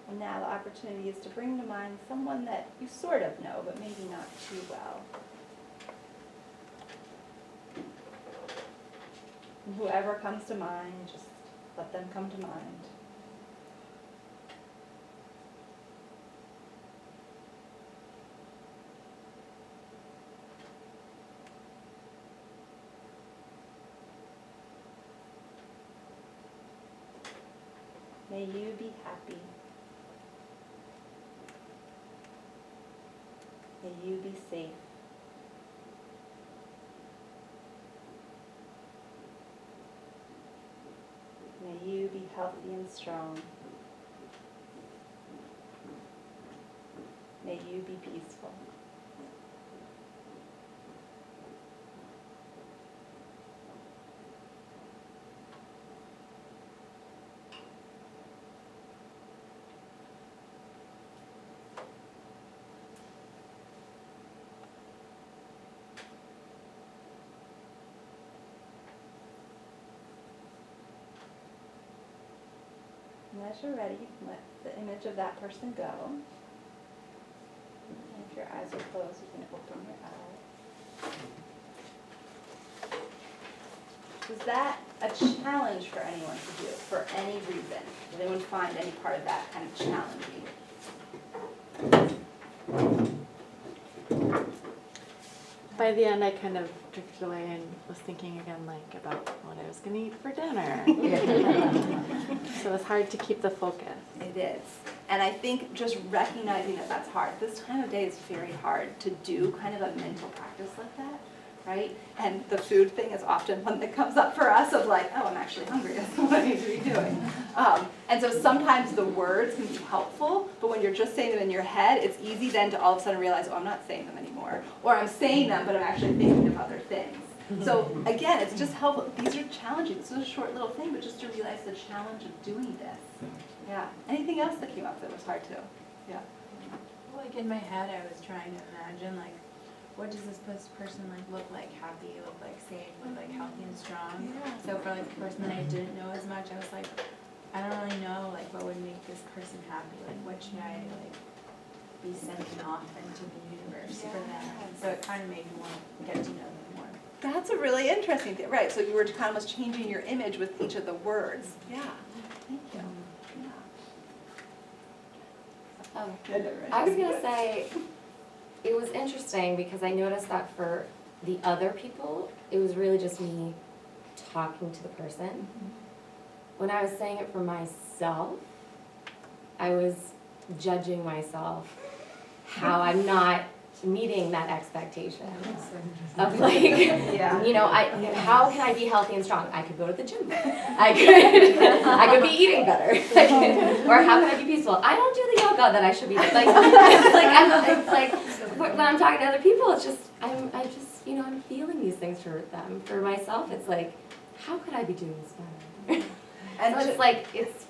And now the opportunity is to bring to mind someone that you sort of know, but maybe not too well. And whoever comes to mind, just let them come to mind. May you be happy. May you be safe. May you be healthy and strong. May you be peaceful. And as you're ready, you can let the image of that person go. And if your eyes are closed, you can open your eyes. Was that a challenge for anyone to do, for any reason? Did anyone find any part of that kind of challenging? By the end, I kind of drifted away and was thinking again, like, about what I was going to eat for dinner. So it's hard to keep the focus. It is. And I think just recognizing that that's hard. This time of day is very hard to do kind of a mental practice like that, right? And the food thing is often one that comes up for us of like, oh, I'm actually hungry. That's what I need to be doing. And so sometimes the words can be helpful, but when you're just saying them in your head, it's easy then to all of a sudden realize, oh, I'm not saying them anymore. Or I'm saying them, but I'm actually thinking of other things. So again, it's just helpful. These are challenging. This is a short little thing, but just to realize the challenge of doing this. Yeah. Anything else that came up that was hard to? Yeah. Well, like in my head, I was trying to imagine, like, what does this person like look like? Happy, look like safe, look like healthy and strong. Yeah. So for like the person that I didn't know as much, I was like, I don't really know like what would make this person happy. Like what should I like be sending off into the universe for them? So it kind of made me want to get to know them more. That's a really interesting thing, right? So you were kind of almost changing your image with each of the words. Yeah. Thank you. I was going to say, it was interesting because I noticed that for the other people, it was really just me talking to the person. Mm-hmm. When I was saying it for myself, I was judging myself how I'm not meeting that expectation of like, you know, how can I be healthy and strong? I could go to the gym. I could be eating better. Or how can I be peaceful? I don't do the yoga that I should be doing. It's like when I'm talking to other people, it's just I'm feeling these things for them. For myself, it's like, how could I be doing this better? And so it's like it's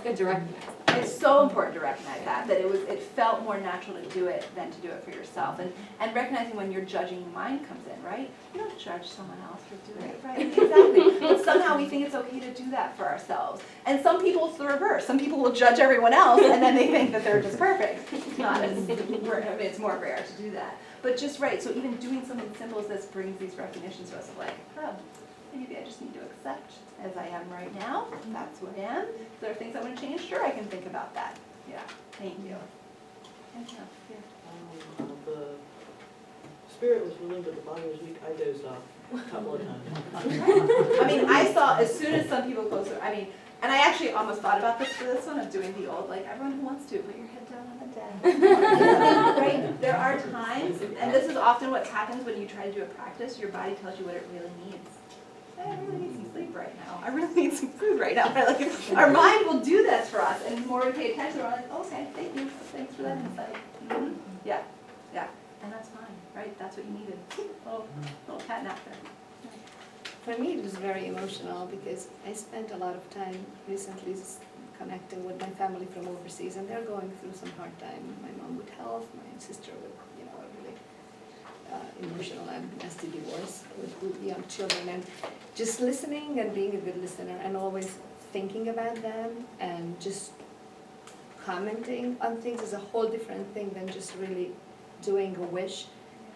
good to recognize that. It's so important to recognize that it felt more natural to do it than to do it for yourself. And recognizing when your judging mind comes in, right? You don't judge someone else for doing it, right? Exactly. But somehow we think it's okay to do that for ourselves. And some people it's the reverse. Some people will judge everyone else and then they think that they're just perfect. It's not as it's more rare to do that. But just right, so even doing something simple as this brings these recognitions to us of like, oh, maybe I just need to accept as I am right now. That's who I am. If there are things I want to change, sure, I can think about that. Yeah, thank you. The spirit was willing, but the body was weak. I dozed off a couple of times. I mean, I saw as soon as some people close their, and I actually almost thought about this for this one of doing the old, like everyone who wants to, put your head down on the desk. Right? There are times, and this is often what happens when you try to do a practice, your body tells you what it really needs. I really need some sleep right now. I really need some food right now. Like, our mind will do this for us, and the more we pay attention, we're like, oh, okay, thank you. Thanks for that insight. Mm-hmm. Yeah, and that's fine, right? That's what you needed. Little cat nap there. For me, it was very emotional because I spent a lot of time recently connecting with my family from overseas, and they're going through some hard time. My mom with health, my sister with, a really emotional and nasty divorce with young children, and just listening and being a good listener and always thinking about them and just commenting on things is a whole different thing than just really doing a wish.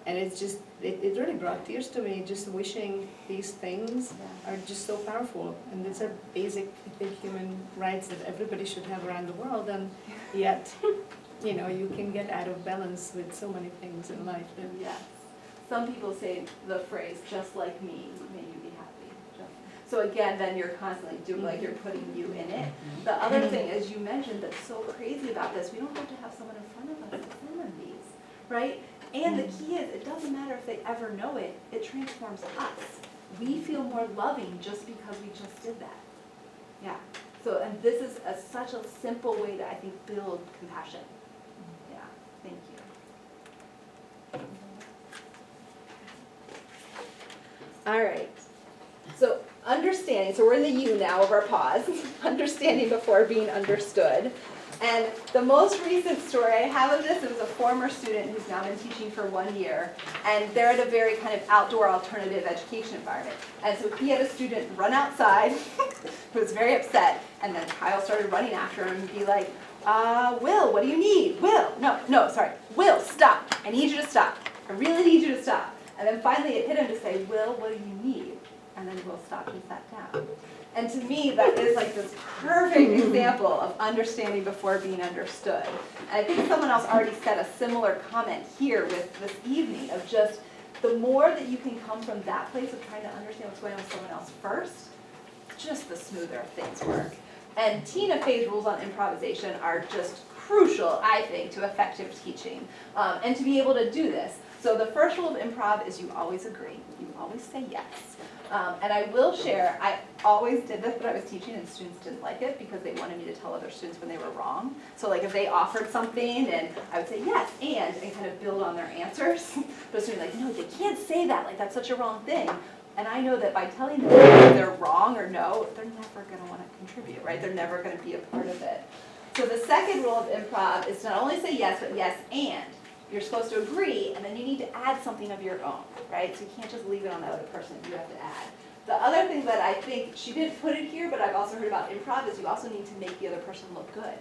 And it's just, it really brought tears to me, just wishing these things are just so powerful. And these are basic, I think, human rights that everybody should have around the world, and yet, you know, you can get out of balance with so many things in life. that- Yes. Some people say the phrase, just like me, may you be happy. So again, then you're constantly doing, like you're putting you in it. The other thing, as you mentioned, that's so crazy about this, we don't have to have someone in front of us to send them these, right? And the key is, it doesn't matter if they ever know it, it transforms us. We feel more loving just because we just did that. Yeah. So, and this is such a simple way to, I think, build compassion. Yeah, thank you. All right. So understanding, so we're in the U now of our pause, understanding before being understood. And the most recent story I have of this, it was a former student who's now been teaching for 1 year, and they're at a very kind of outdoor alternative education environment. And so he had a student run outside who was very upset, and then Kyle started running after him and be like, Will, what do you need? Will, sorry, Will, stop. I need you to stop. I really need you to stop. And then finally it hit him to say, Will, what do you need? And then Will stopped and sat down. And to me, that is like this perfect example of understanding before being understood. And I think someone else already said a similar comment here with this evening of just the more that you can come from that place of trying to understand what's going on with someone else first, just the smoother things work. And Tina Fey's rules on improvisation are just crucial, I think, to effective teaching and to be able to do this. So the first rule of improv is you always agree. You always say yes. And I will share, I always did this when I was teaching and students didn't like it because they wanted me to tell other students when they were wrong. So like if they offered something and I would say yes and kind of build on their answers. But a student would be like, no, they can't say that, like that's such a wrong thing. And I know that by telling them if they're wrong or no, they're never gonna wanna contribute, right? They're never gonna be a part of it. So the second rule of improv is to not only say yes, but yes and. You're supposed to agree, and then you need to add something of your own, right? So you can't just leave it on the other person, you have to add. The other thing that I think, she didn't put it here, but I've also heard about improv, is you also need to make the other person look good,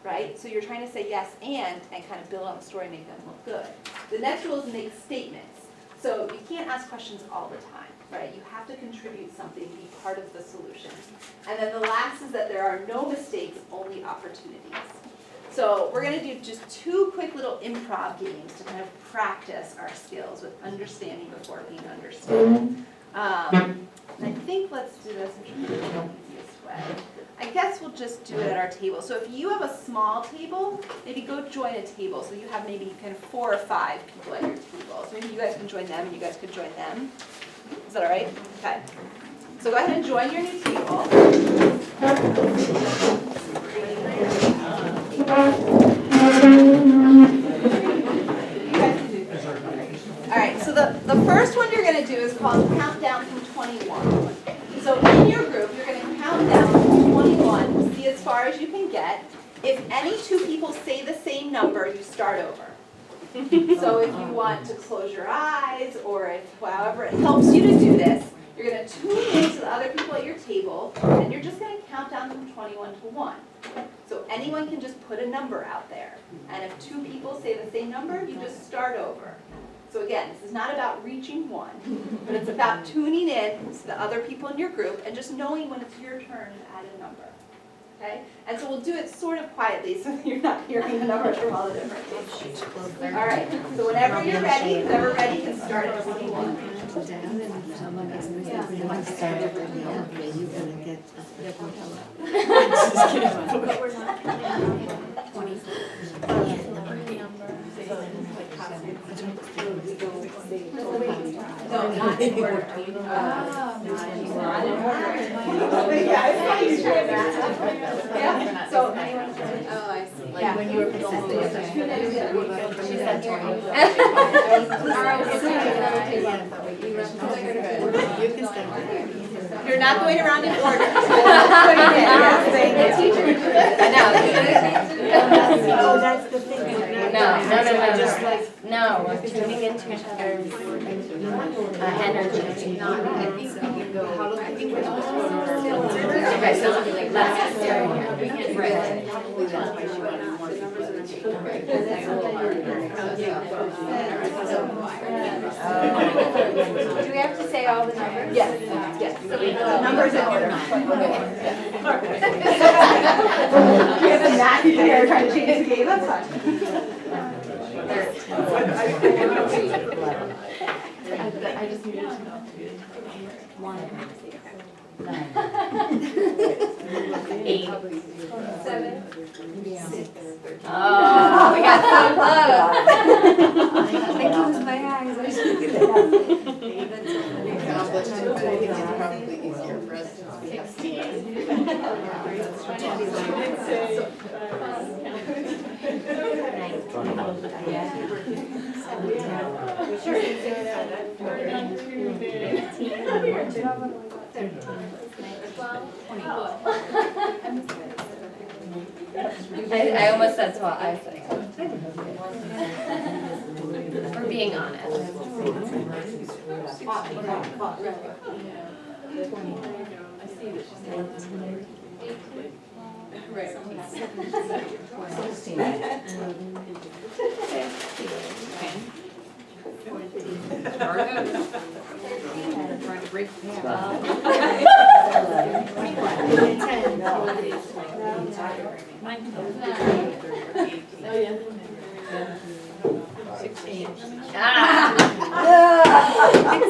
right? So you're trying to say yes and kind of build on the story and make them look good. The next rule is make statements. So you can't ask questions all the time, right? You have to contribute something, be part of the solution. And then the last is that there are no mistakes, only opportunities. So we're going to do just 2 quick little improv games to kind of practice our skills with understanding before being understood. I think let's do this in the easiest way. I guess we'll just do it at our table. So if you have a small table, maybe go join a table. So you have maybe kind of 4 or 5 people at your table. So maybe you guys can join them and you guys could join them. Is that all right? Okay. So go ahead and join your new table. Alright, so the first one you're going to do is called countdown from 21. So in your group, you're going to count down from 21, see as far as you can get. If any 2 people say the same number, you start over. So if you want to close your eyes, or if however it helps you to do this, you're going to tune in to the other people at your table, and you're just going to count down from 21 to 1. So anyone can just put a number out there. And if 2 people say the same number, you just start over. So again, this is not about reaching 1, but it's about tuning in to the other people in your group and just knowing when it's your turn to add a number. Okay? And so we'll do it sort of quietly so that you're not hearing the numbers from all the different places. All right, so whenever you're ready, whoever ready can start at 21. No, not in order. Yeah, so anyone can. Oh, I see. Like when you were presenting. She said 20. You can start. You're not going around in order. Yes, thank you. I know. Oh, that's the thing. No. Just like, No, we're tuning into each other's energy. Okay, so let's get started here. Do we have to say all the numbers? Yes, yes. So we the numbers in order. We have a Matthew here trying to change the game, that's fine. I just needed to know. One. 8. 7. Oh, we got so close. I closed my eyes. I should get I almost said 12. I was like, for being honest.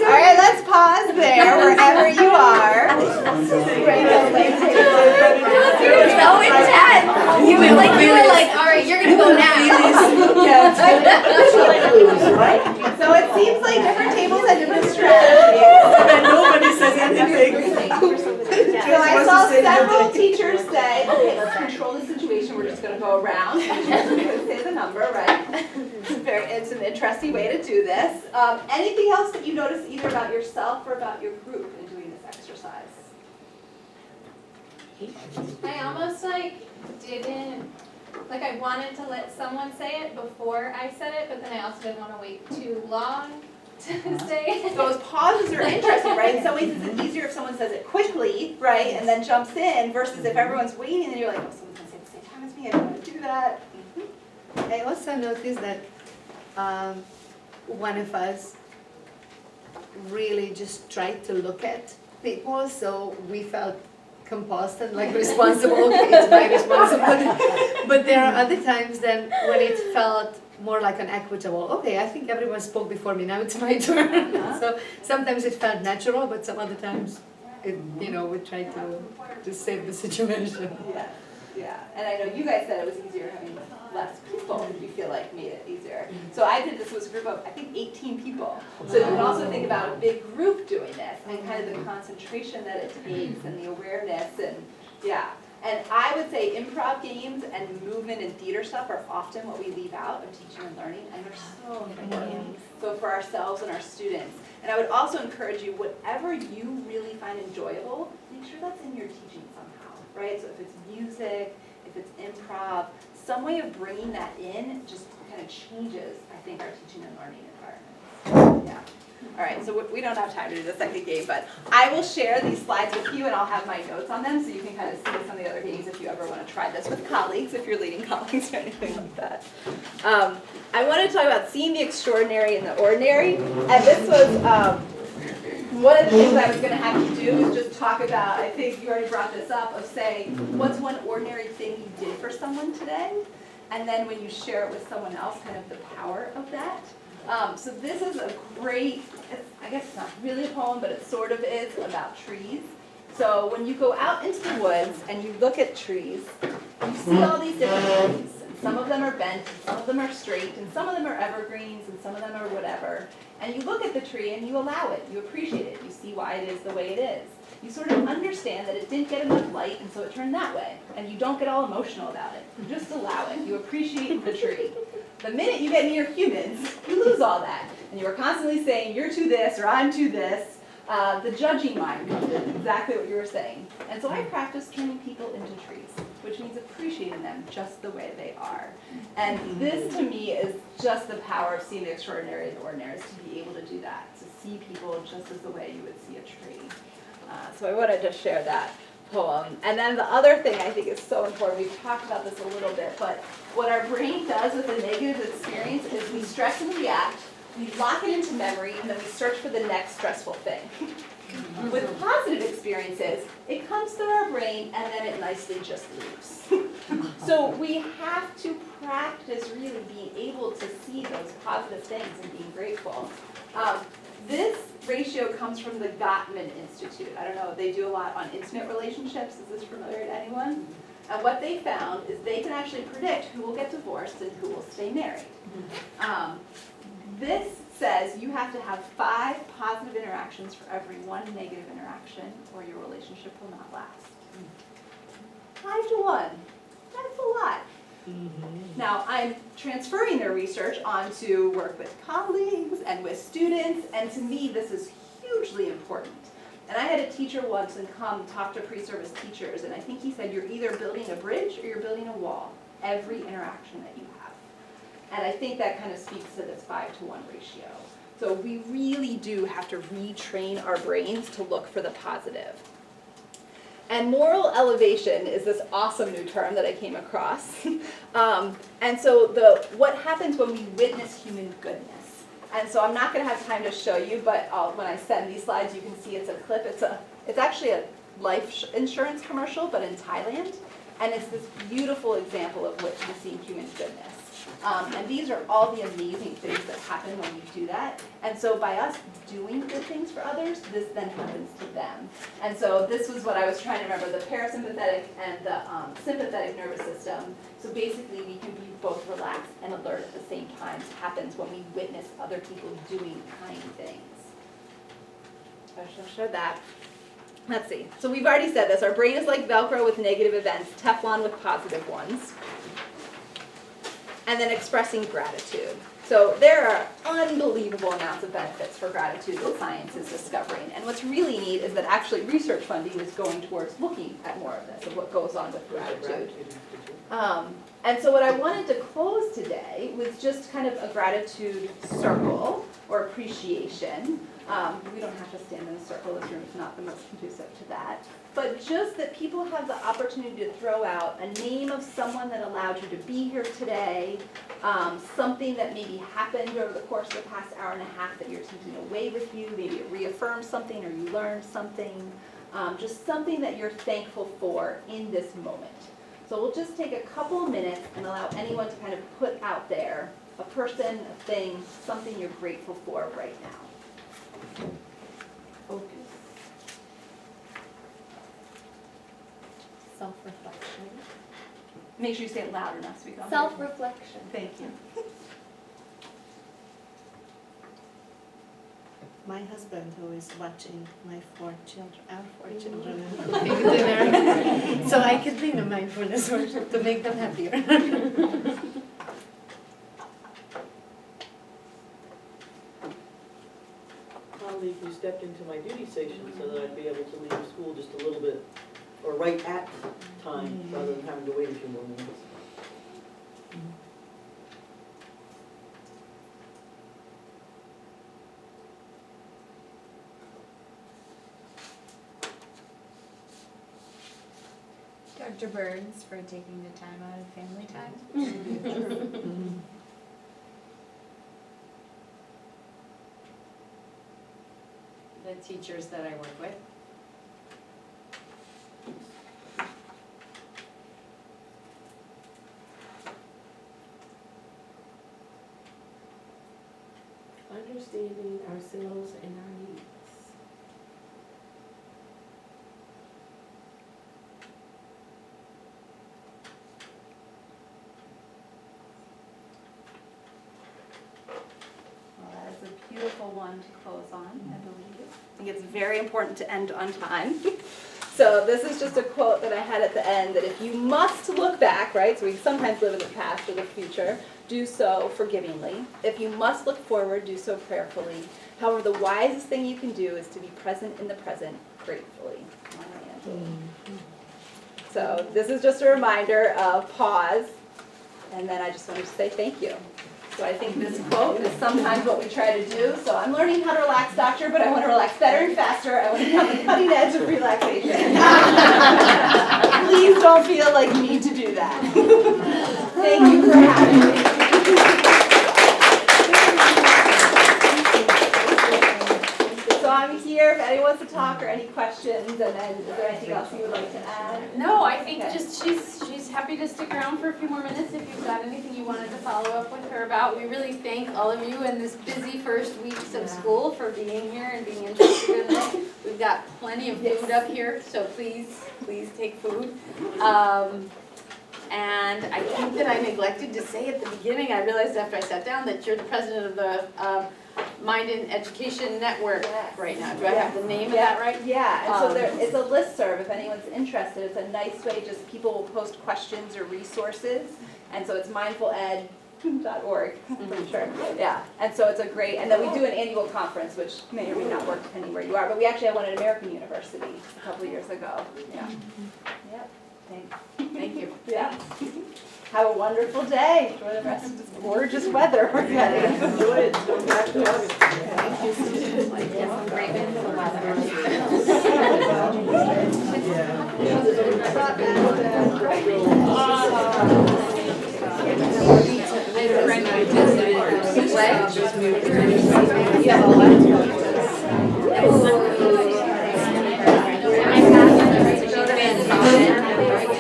All right, let's pause there, wherever you are. You were so intense. You were like, all right, you're gonna go now. So it seems like different tables have different strategies. And nobody says anything. So I saw several teachers say, okay, let's control the situation, we're just gonna go around, and just gonna say the number, right? It's an interesting way to do this. Anything else that you notice either about yourself or about your group in doing this exercise? I almost didn't, I wanted to let someone say it before I said it, but then I also didn't want to wait too long to say it. Those pauses are interesting, right? In some ways it's easier if someone says it quickly, right, and then jumps in, versus if everyone's waiting and you're like, oh, someone's gonna say it at the same time as me, I don't want to do that. I also noticed that one of us really just tried to look at people, so we felt compulsed and responsible. Okay, it's my responsibility. But there are other times then when it felt more like an equitable, okay, I think everyone spoke before me, now it's my turn. So sometimes it felt natural, but some other times we tried to save the situation. Yeah, yeah, and I know you guys said it was easier having less people, you feel like made it easier. So I did this, was a group of, I think, 18 people. So you can also think about a big group doing this, and kind of the concentration that it takes, and the awareness, and yeah. And I would say improv games and movement and theater stuff are often what we leave out of teaching and learning, and they're so important. So for ourselves and our students. And I would also encourage you, whatever you really find enjoyable, make sure that's in your teaching somehow, right? So if it's music, if it's improv, some way of bringing that in just kind of changes, I think, our teaching and learning environments. Yeah. All right, so we don't have time to do the second game, but I will share these slides with you, and I'll have my notes on them so you can kind of see some of the other games if you ever want to try this with colleagues, if you're leading colleagues or anything like that. I want to talk about seeing the extraordinary in the ordinary, and this was one of the things I was going to have you do is just talk about, I think you already brought this up, of saying, what's one ordinary thing you did for someone today? And then when you share it with someone else, kind of the power of that. So this is a great, I guess it's not really a poem, but it sort of is about trees. So when you go out into the woods and you look at trees, you see all these different trees. And some of them are bent, and some of them are straight, and some of them are evergreens, and some of them are whatever. And you look at the tree and you allow it, you appreciate it, you see why it is the way it is. You sort of understand that it didn't get enough light and so it turned that way. And you don't get all emotional about it. You just allow it. You appreciate the tree. The minute you get near humans, you lose all that. And you are constantly saying, you're to this or I'm to this. The judging mind comes in, exactly what you were saying. And so I practice turning people into trees, which means appreciating them just the way they are. And this to me is just the power of seeing the extraordinary in the ordinary, is to be able to do that, to see people just as the way you would see a tree. So I wanted to share that. poem. And then the other thing I think is so important, we've talked about this a little bit, but what our brain does with a negative experience is we stress and react, we lock it into memory, and then we search for the next stressful thing. With positive experiences, it comes through our brain and then it nicely just leaves. So we have to practice really being able to see those positive things and being grateful. This ratio comes from the Gottman Institute. I don't know, they do a lot on intimate relationships. Is this familiar to anyone? And what they found is they can actually predict who will get divorced and who will stay married. This says you have to have 5 positive interactions for every 1 negative interaction, or your relationship will not last. 5 to 1. That's a lot. Now, I'm transferring their research onto work with colleagues and with students, and to me, this is hugely important. And I had a teacher once and come talk to pre-service teachers, and I think he said, you're either building a bridge or you're building a wall, every interaction that you have. And I think that kind of speaks to this 5 to 1 ratio. So we really do have to retrain our brains to look for the positive. And moral elevation is this awesome new term that I came across. And so what happens when we witness human goodness? And so I'm not going to have time to show you, but when I send these slides, you can see it's a clip. It's actually a life insurance commercial, but in Thailand. And it's this beautiful example of witnessing human goodness. And these are all the amazing things that happen when we do that. And so by us doing good things for others, this then happens to them. And so this was what I was trying to remember, the parasympathetic and the sympathetic nervous system. So basically we can be both relaxed and alert at the same time. It happens when we witness other people doing kind things. I shall show that. Let's see. So we've already said this. Our brain is like Velcro with negative events, Teflon with positive ones. And then expressing gratitude. So there are unbelievable amounts of benefits for gratitude that science is discovering. And what's really neat is that actually research funding is going towards looking at more of this, of what goes on with gratitude. And so what I wanted to close today was just kind of a gratitude circle or appreciation. We don't have to stand in a circle, this room is not the most conducive to that. But just that people have the opportunity to throw out a name of someone that allowed you to be here today, something that maybe happened over the course of the past hour and a half that you're taking away with you, maybe it reaffirmed something or you learned something, just something that you're thankful for in this moment. So we'll just take a couple of minutes and allow anyone to kind of put out there a person, a thing, something you're grateful for right now. Focus. Self-reflection. Make sure you say it loud enough so we can all hear. Self-reflection. Thank you. My husband, who is watching our 4 children, cooking dinner, so I can bring a mindfulness workshop to make them happier. Colleague who stepped into my duty station so that I'd be able to leave school just a little bit, or right at time, rather than having to wait a few more minutes. Dr. Burns for taking the time out of family time. The teachers that I work with. Understanding ourselves and our needs. Well, that is a beautiful one to close on, I believe. I think it's very important to end on time. So this is just a quote that I had at the end, that if you must look back, right, so we sometimes live in the past or the future, do so forgivingly. If you must look forward, do so prayerfully. However, the wisest thing you can do is to be present in the present gratefully. Maya Angelou. So this is just a reminder of pause, and then I just wanted to say thank you. So I think this quote is sometimes what we try to do. So I'm learning how to relax, doctor, but I want to relax better and faster. I want to be on the cutting edge of relaxation. Please don't feel like you need to do that. Thank you for having me. So I'm here if anyone wants to talk or any questions, and then is there anything else you would like to add? No, I think Okay. just she's happy to stick around for a few more minutes if you've got anything you wanted to follow up with her about. We really thank all of you in this busy first weeks of school for being here and being interested in this. We've got plenty of food up here, so please take food. And I think that I neglected to say at the beginning, I realized after I sat down that you're the president of the Mind in Education Network right now. Do I have the name of that right? Yeah, and so there, it's a listserv if anyone's interested. It's a nice way, just people will post questions or resources. And so it's mindfuled.org, I'm pretty sure. Yeah, and so it's a great, and then we do an annual conference, which may or may not work depending where you are, but we actually had one at American University a couple of years ago. Yeah. Yep, thanks. Thank you. Yeah. Have a wonderful day. Enjoy the rest of this gorgeous weather we're getting. Enjoy it, come back to us. Great for the weather.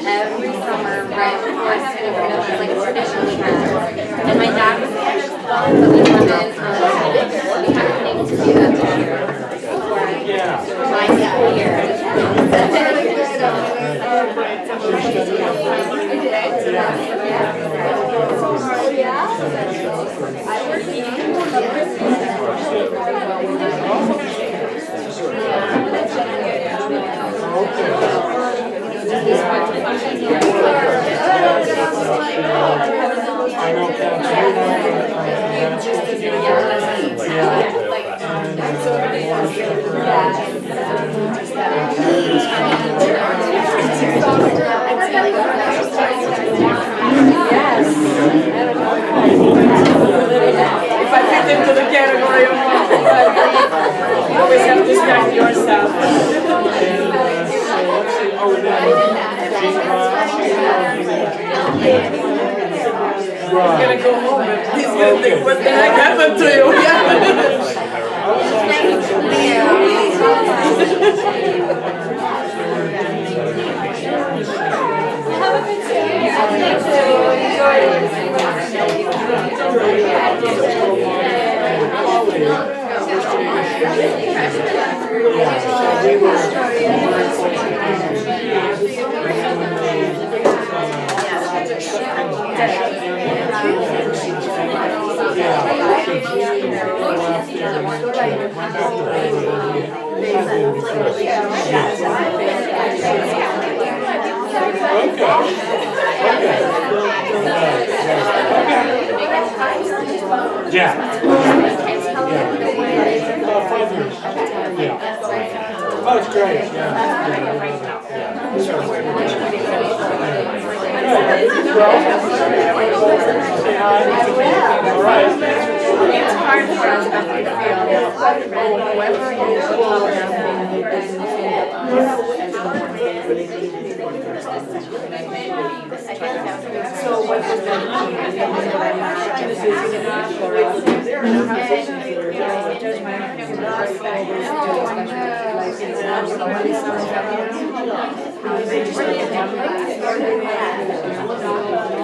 Every summer, right before school, it's like a tradition we have. And my dad was kind of fun, but we haven't been able to do that this year before my school year. If I fit into the category of mom, you always have to stand yourself. He's gonna go home and he's gonna think, what the heck happened to you? Yeah. Oh, it's great. All right. It's hard for us to feel, however you slow So what was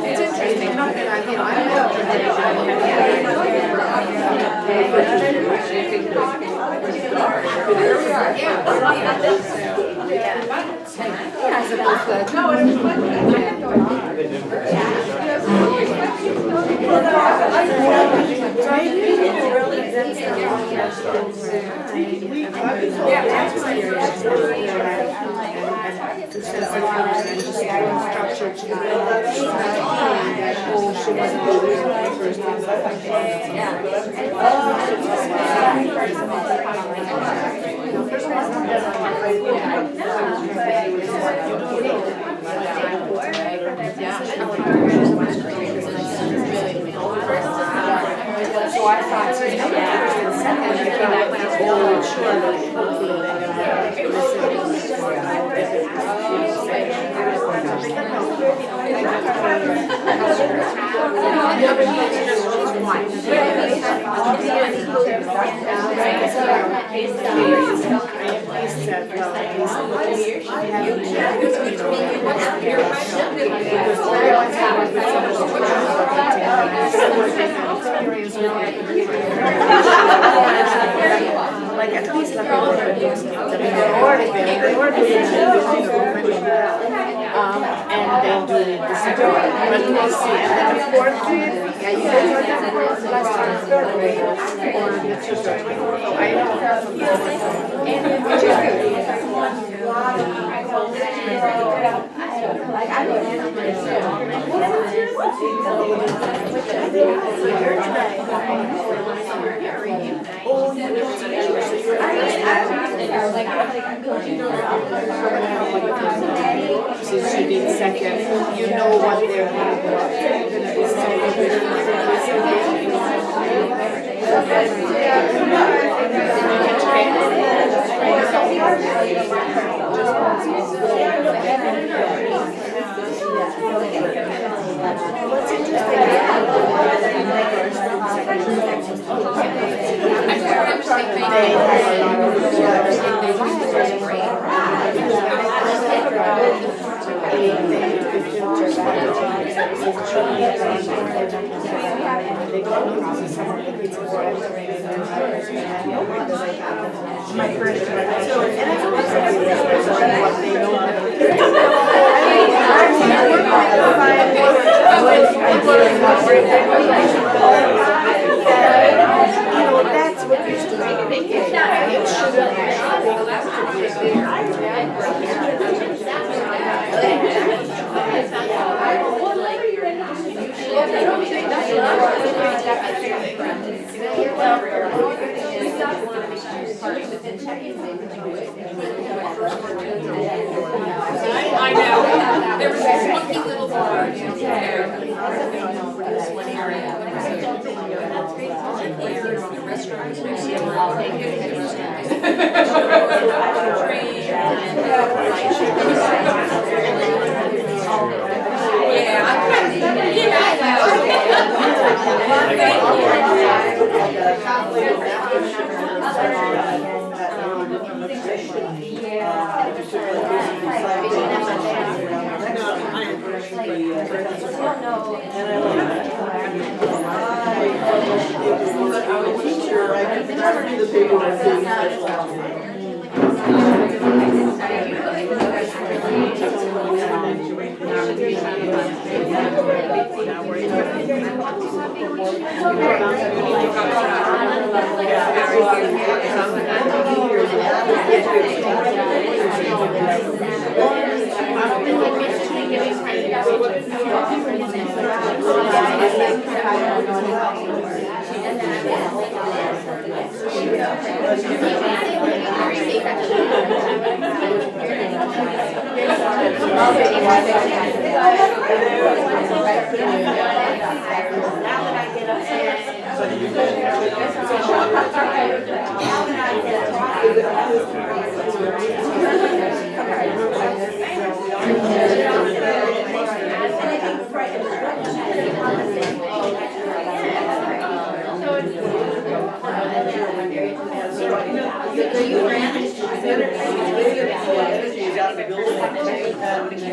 it's interesting, not that I Yeah. Oh, I thought so. The second, I thought, oh, sure. Like at least like and then do the second one. But we'll see. And then the fourth grade, yeah, you guys were that fourth last time, third grade, or the children. I know. And which is since you did second, you know what they're gonna be that's what used to make it. I know, there was this funky little bar there. One area. Yeah, I'm kind of,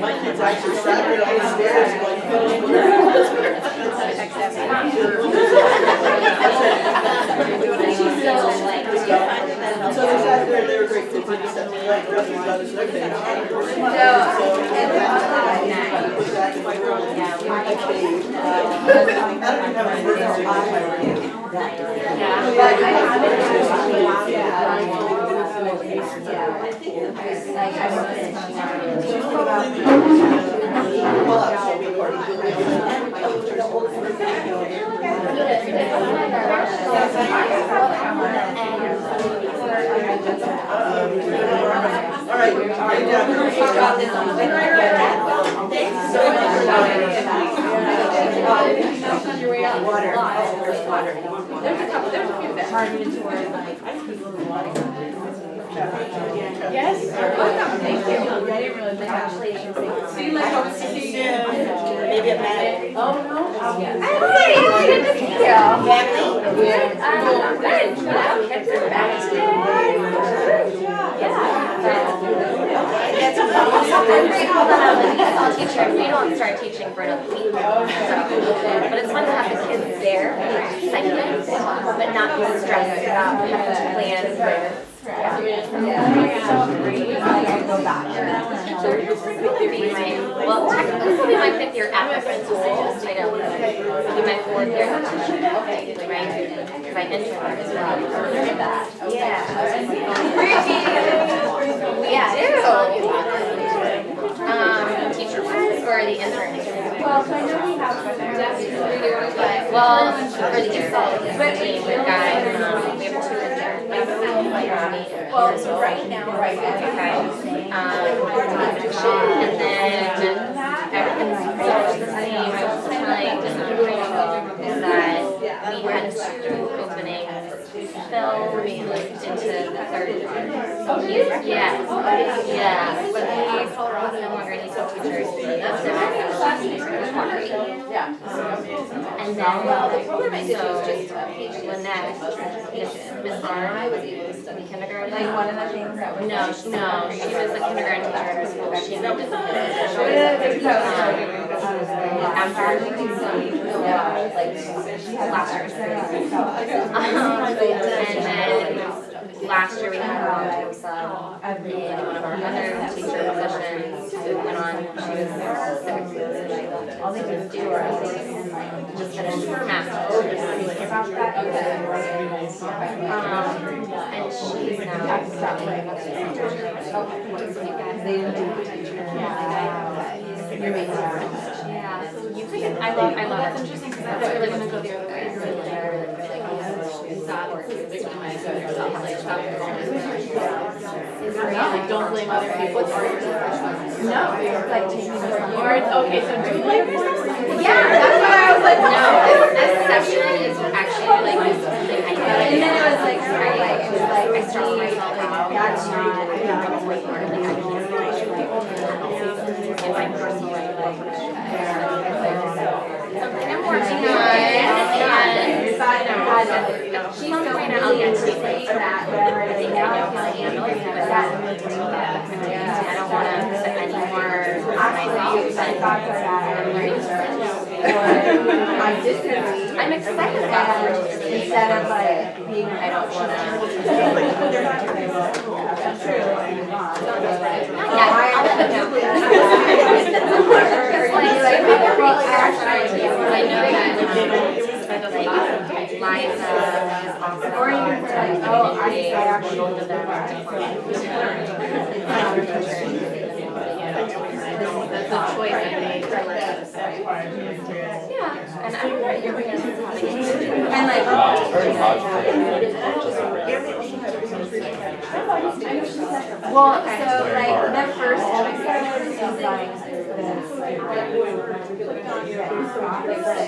My kids actually sat there on the stairs so they sat there, they were great kids, they just sat there like the others, okay. Put that in my room. I don't even have a emergency in my room. All right, thanks so much for water. There's water. You want water? There's a couple, there's a few there. Targeted toward like people who want to. Yes, you're welcome, thank you. I didn't really think actually. See you later, hope to see you again. Maybe a minute. Oh, no? Hi, it's good to see you. Family? Good. Kids are back today. That's I'm grateful that I'm an ESOL teacher. We don't start teaching for another week. So, but it's fun to have the kids there for excitement, but not be stressed about having to plan with. Well, technically, this will be my 5th year at the school. I know. It'll be my 4th year at the teacher, right? Because I interned there as well. Yeah. Yeah, teacher wise or the intern? Well, so I know we have But, well, for the ESOL team, we have 2 interns. Well, so right now, Okay. And then everything's pretty much the same. I was telling is that we had 2 openings filled into the 3rd year. Yeah. But we no longer need some teachers. yeah. And then, so, Lynette, Miss Barr, kindergarten. Like one of the things that was. No, she was a kindergarten teacher at her school. She moved into last year we had a long-term sub in one of our other teacher positions who went on, she was sick, all they could do was just finish her master's. And she's now They didn't do the teacher. You're making yeah. You could, I love that's interesting because that's really gonna go the other way. Like, don't blame other people for your profession. No, it's like taking Or it's okay, so do blame yourself. Yeah, that's why I was like, no, this session is actually like something I did. And then it was like, Right, it was like, I stressed myself out. that's not, Like, I can't do in my personal life. Something I'm working on, and she's going out and she's like, I think I know how to handle it, but I don't want to set any more for myself, I'm excited about it. instead of like being, I don't want to. I'll let them know. I know that, like, Liza is awesome. or even for like, oh, I actually both of them are That's a choice I made. Yeah, and I'm right here because it's having and like, well, so like the first episode is like this.